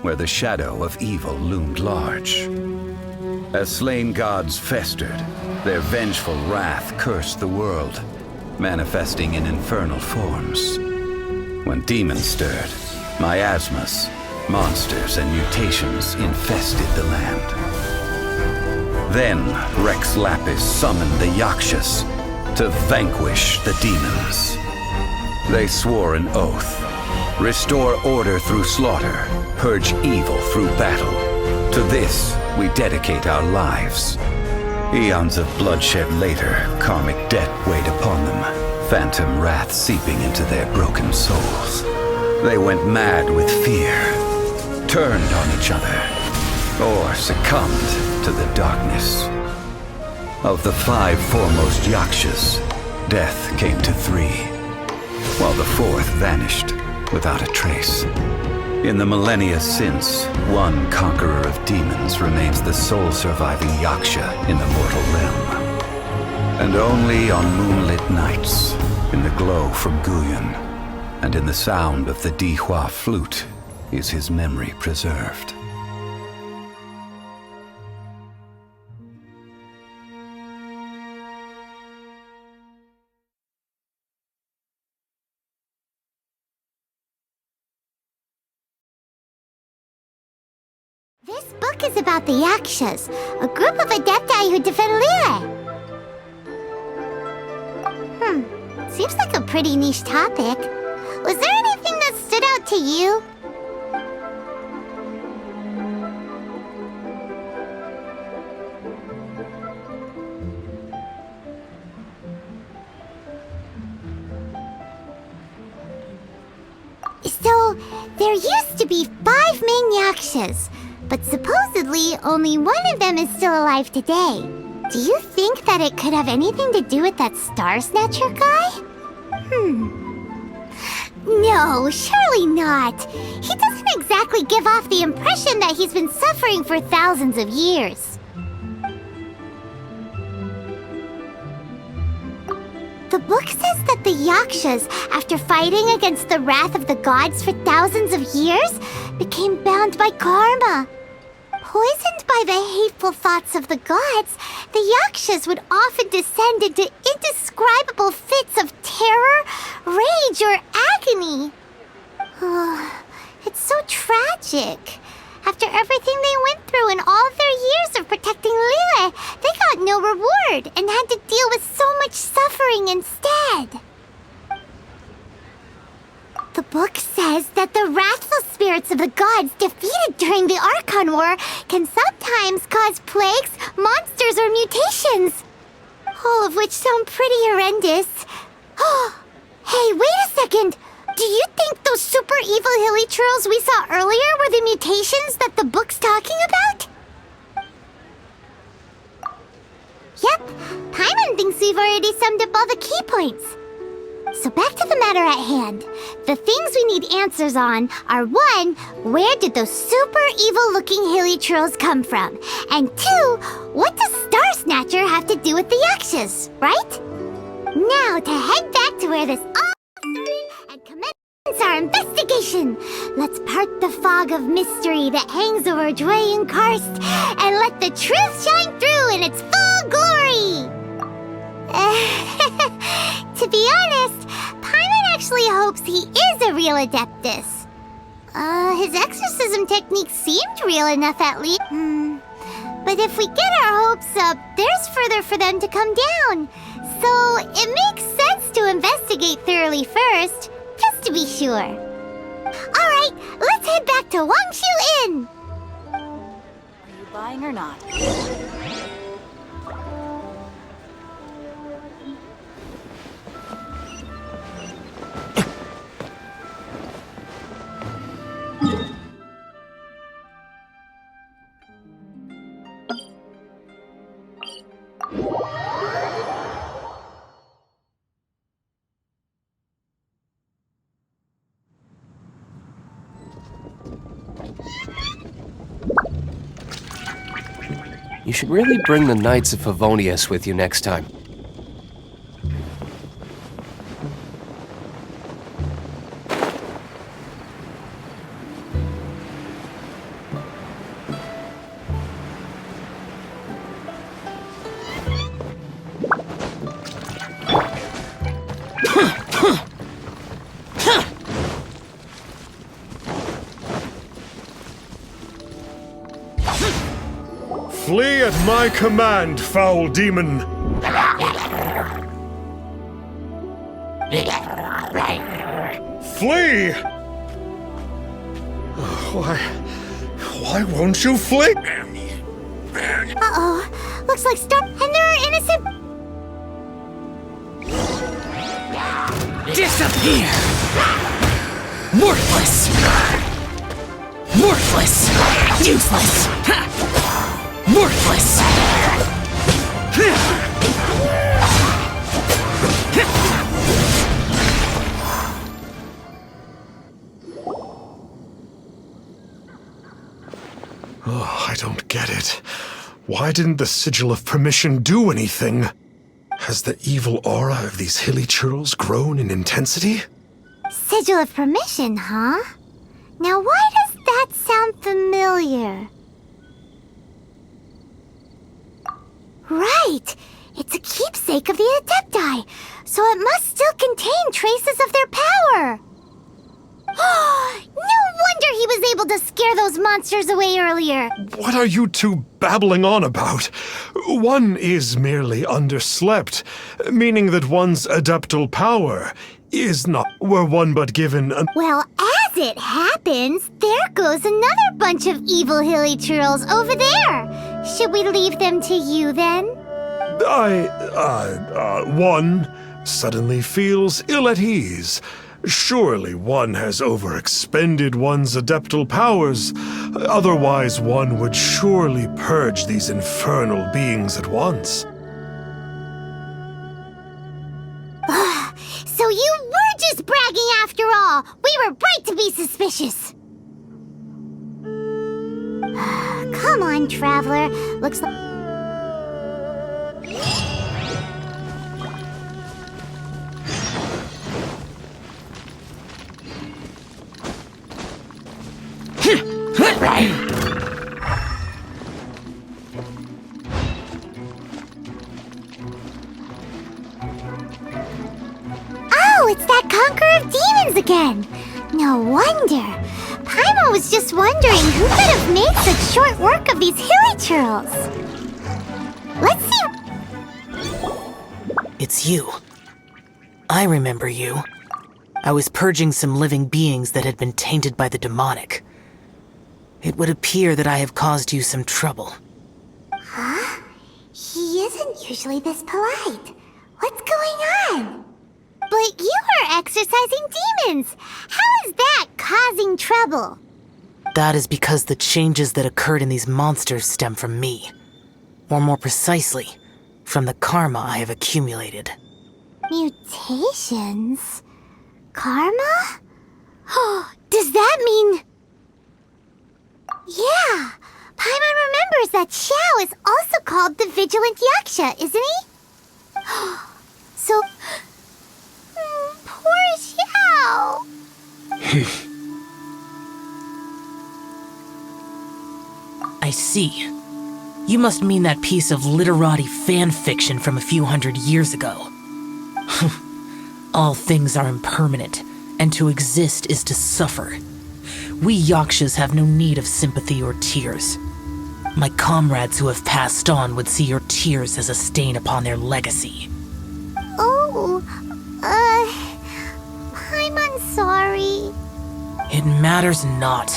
where the shadow of evil loomed large. As slain gods festered, their vengeful wrath cursed the world, manifesting in infernal forms. When demons stirred, miasmas, monsters, and mutations infested the land. Then Rex Lapis summoned the Yakshas to vanquish the demons. They swore an oath: restore order through slaughter, purge evil through battle. To this, we dedicate our lives. Eons of bloodshed later, karmic debt weighed upon them, phantom wrath seeping into their broken souls. They went mad with fear, turned on each other, or succumbed to the darkness. Of the 5 foremost Yakshas, death came to 3, while the 4th vanished without a trace. In the millennia since, one conqueror of demons remains the sole surviving Yaksha in the mortal realm. And only on moonlit nights, in the glow from Guyon, and in the sound of the Dihua flute, is his memory preserved. This book is about the Yakshas, a group of adepti who defend Liyue. Seems like a pretty niche topic. Was there anything that stood out to you? So, there used to be 5 main Yakshas, but supposedly only one of them is still alive today. Do you think that it could have anything to do with that Star Snatcher guy? No, surely not. He doesn't exactly give off the impression that he's been suffering for thousands of years. The book says that the Yakshas, after fighting against the wrath of the gods for thousands of years, became bound by karma. Poisoned by the hateful thoughts of the gods, the Yakshas would often descend into indescribable fits of terror, rage, or agony. It's so tragic. After everything they went through in all their years of protecting Liyue, they got no reward and had to deal with so much suffering instead. The book says that the wrathful spirits of the gods defeated during the Archon War can sometimes cause plagues, monsters, or mutations. All of which sound pretty horrendous. Hey, wait a second! Do you think those super evil hilly churls we saw earlier were the mutations that the book's talking about? Yep, Paimon thinks we've already summed up all the key points. So back to the matter at hand. The things we need answers on are 1, where did those super evil-looking hilly churls come from? And 2, what does Star Snatcher have to do with the Yakshas, right? Now to head back to where this all started and commence our investigation. Let's part the fog of mystery that hangs over Jueyun Karst and let the truth shine through in its full glory. To be honest, Paimon actually hopes he is a real Adeptus. His exorcism technique seemed real enough at least. But if we get our hopes up, there's further for them to come down. So it makes sense to investigate thoroughly first, just to be sure. Alright, let's head back to Wangshu Inn! Are you buying or not? You should really bring the Knights of Favonius with you next time. Flee at my command, foul demon! Flee! Why won't you flee? Uh-oh. Looks like and there are innocent... Disappear! Worthless! Worthless! Useless! Ha! Worthless! Oh, I don't get it. Why didn't the Sigil of Permission do anything? Has the evil aura of these hilly churls grown in intensity? Sigil of Permission, huh? Now why does that sound familiar? Right! It's a keepsake of the Adepti, so it must still contain traces of their power! No wonder he was able to scare those monsters away earlier! What are you two babbling on about? One is merely underslept, meaning that one's adeptal power is not were one but given an... Well, as it happens, there goes another bunch of evil hilly churls over there! Should we leave them to you, then? One suddenly feels ill at ease. Surely one has overexpended one's adeptal powers. Otherwise, one would surely purge these infernal beings at once. So you were just bragging after all! We were right to be suspicious! Come on, Traveler. Looks like... Oh, it's that Conqueror of Demons again! No wonder. Paimon was just wondering who could have made such short work of these hilly churls. Let's see... It's you. I remember you. I was purging some living beings that had been tainted by the demonic. It would appear that I have caused you some trouble. Huh? He isn't usually this polite. What's going on? But you are exorcising demons! How is that causing trouble? That is because the changes that occurred in these monsters stem from me. Or more precisely, from the karma I have accumulated. Mutations? Karma? Oh, does that mean... Yeah! Paimon remembers that Xiao is also called the Vigilant Yaksha, isn't he? So... poor Xiao! I see. You must mean that piece of literati fan fiction from a few hundred years ago. All things are impermanent, and to exist is to suffer. We Yakshas have no need of sympathy or tears. My comrades who have passed on would see your tears as a stain upon their legacy. Oh, I'm sorry. It matters not.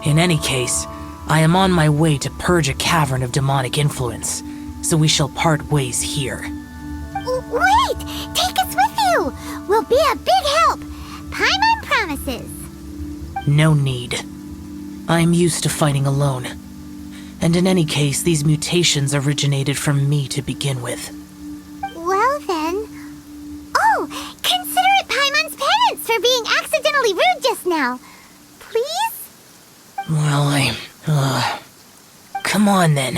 In any case, I am on my way to purge a cavern of demonic influence, so we shall part ways here. Wait! Take us with you! We'll be a big help! Paimon promises! No need. I am used to fighting alone. And in any case, these mutations originated from me to begin with. Well then... Oh! Consider it Paimon's penance for being accidentally rude just now! Please? Well, come on then.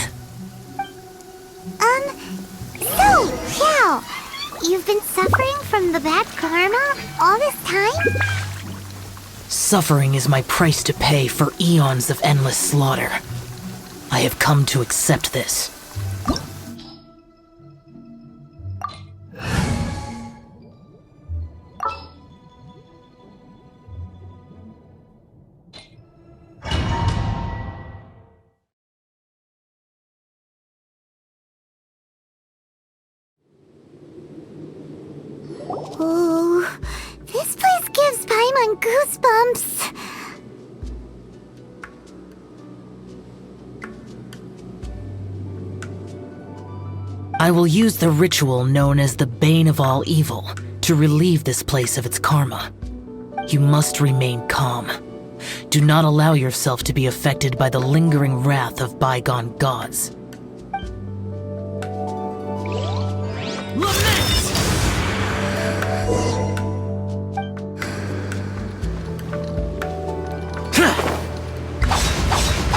So, Xiao, you've been suffering from the bad karma all this time? Suffering is my price to pay for eons of endless slaughter. I have come to accept this. Goosebumps. I will use the ritual known as the Bane of All Evil to relieve this place of its karma. You must remain calm. Do not allow yourself to be affected by the lingering wrath of bygone gods.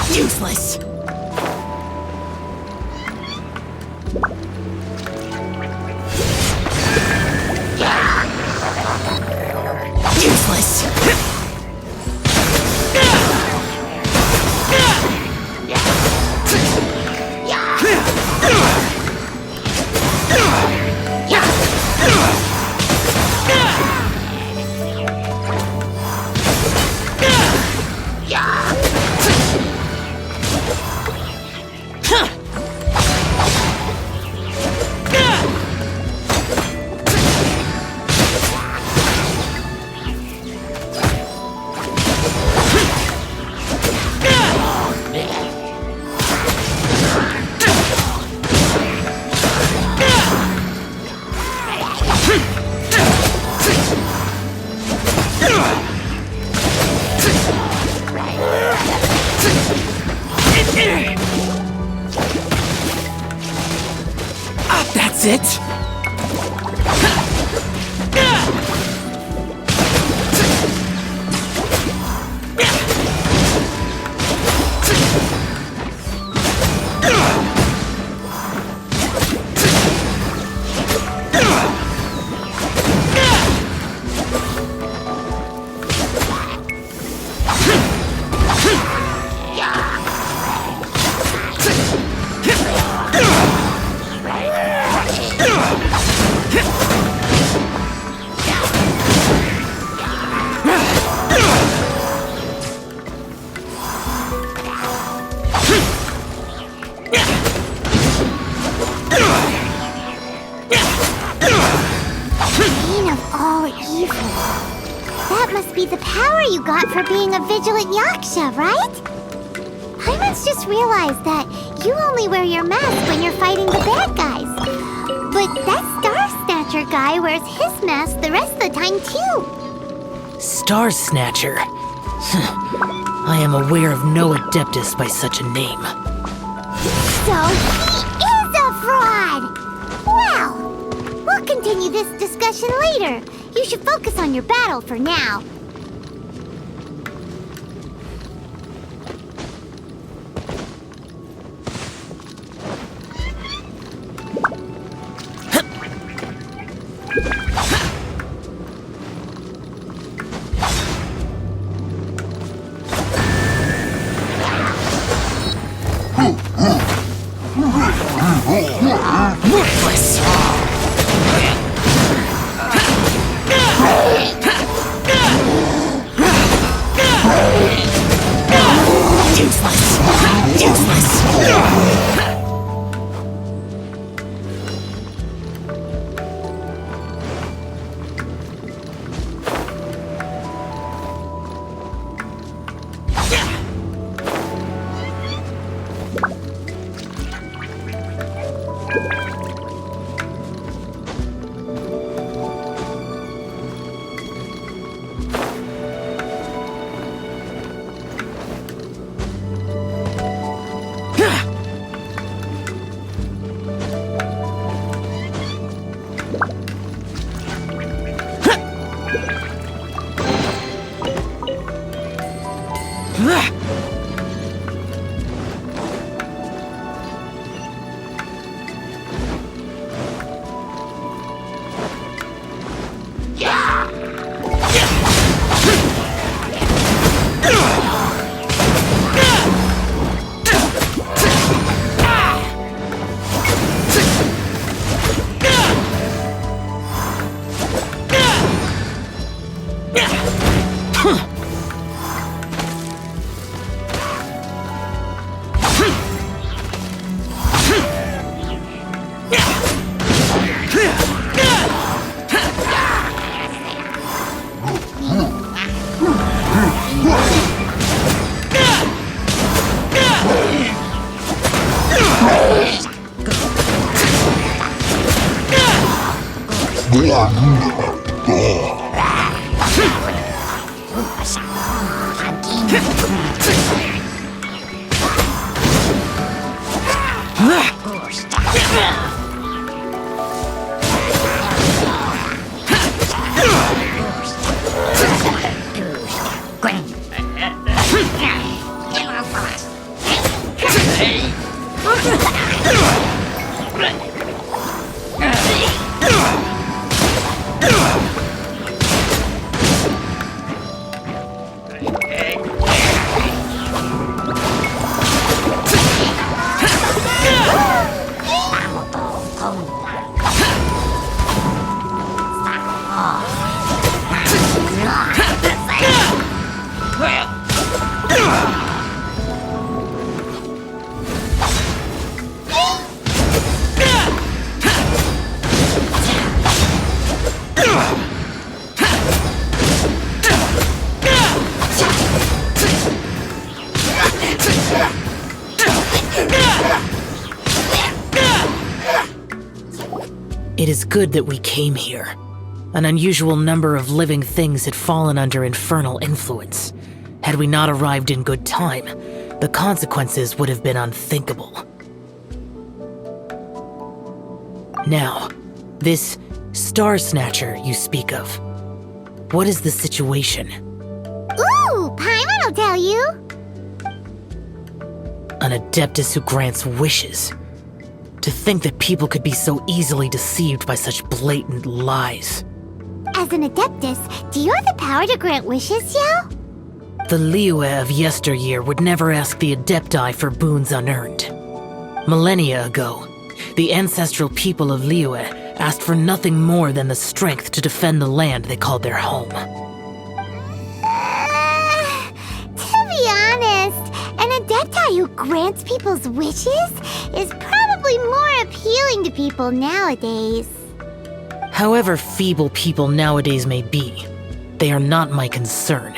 Useless! Useless! That's it? Bane of all evil. That must be the power you got for being a vigilant yaksha, right? Paimon's just realized that you only wear your mask when you're fighting the bad guys. But that Star Snatcher guy wears his mask the rest of the time, too. Star Snatcher? I am aware of no Adeptus by such a name. So he is a fraud! Well, we'll continue this discussion later. You should focus on your battle for now. Worthless! Useless! Useless! It is good that we came here. An unusual number of living things had fallen under infernal influence. Had we not arrived in good time, the consequences would have been unthinkable. Now, this Star Snatcher you speak of, what is the situation? Ooh, Paimon will tell you. An Adeptus who grants wishes. To think that people could be so easily deceived by such blatant lies. As an Adeptus, do you have the power to grant wishes, Yao? The Liyue of yesteryear would never ask the Adepti for boons unearned. Millennia ago, the ancestral people of Liyue asked for nothing more than the strength to defend the land they called their home. To be honest, an Adepti who grants people's wishes is probably more appealing to people nowadays. However feeble people nowadays may be, they are not my concern.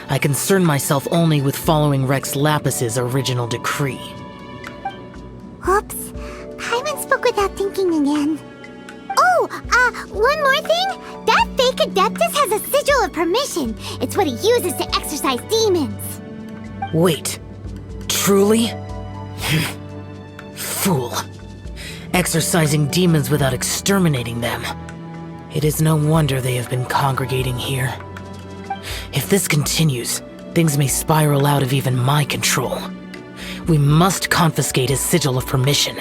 I concern myself only with following Rex Lapis's original decree. Oops, Paimon spoke without thinking again. Oh, one more thing? That fake Adeptus has a sigil of permission. It's what he uses to exorcise demons. Wait, truly? Fool. Exorcising demons without exterminating them. It is no wonder they have been congregating here. If this continues, things may spiral out of even my control. We must confiscate his sigil of permission.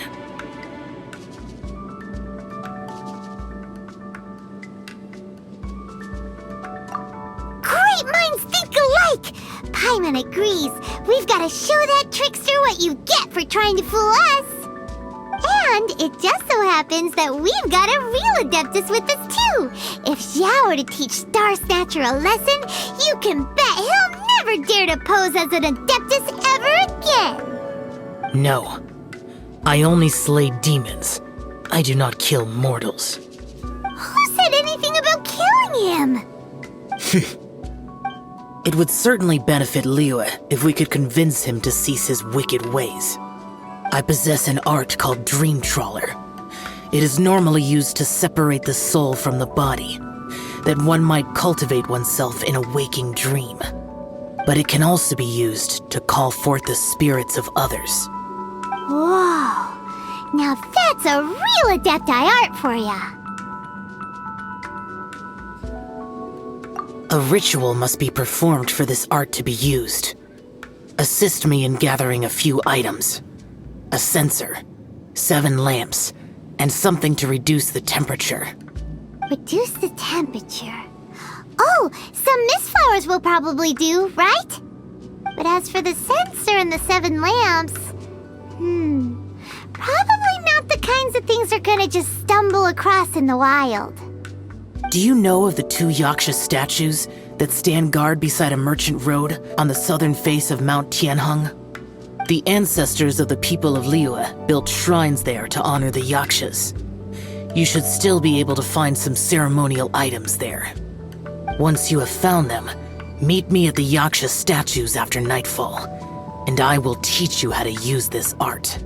Great minds think alike! Paimon agrees. We've got to show that trickster what you get for trying to fool us. And it just so happens that we've got a real Adeptus with us too. If Xiao were to teach Star Snatcher a lesson, you can bet he'll never dare to pose as an Adeptus ever again. No. I only slay demons. I do not kill mortals. Who said anything about killing him? It would certainly benefit Liyue if we could convince him to cease his wicked ways. I possess an art called Dream Trawler. It is normally used to separate the soul from the body, that one might cultivate oneself in a waking dream. But it can also be used to call forth the spirits of others. Whoa, now that's a real Adepti art for ya. A ritual must be performed for this art to be used. Assist me in gathering a few items. A censer, 7 lamps, and something to reduce the temperature. Reduce the temperature. Oh, some mist flowers will probably do, right? But as for the censer and the 7 lamps, probably not the kinds of things they're gonna just stumble across in the wild. Do you know of the 2 Yaksha statues that stand guard beside a merchant road on the southern face of Mount Tianheng? The ancestors of the people of Liyue built shrines there to honor the Yakshas. You should still be able to find some ceremonial items there. Once you have found them, meet me at the Yaksha statues after nightfall, and I will teach you how to use this art.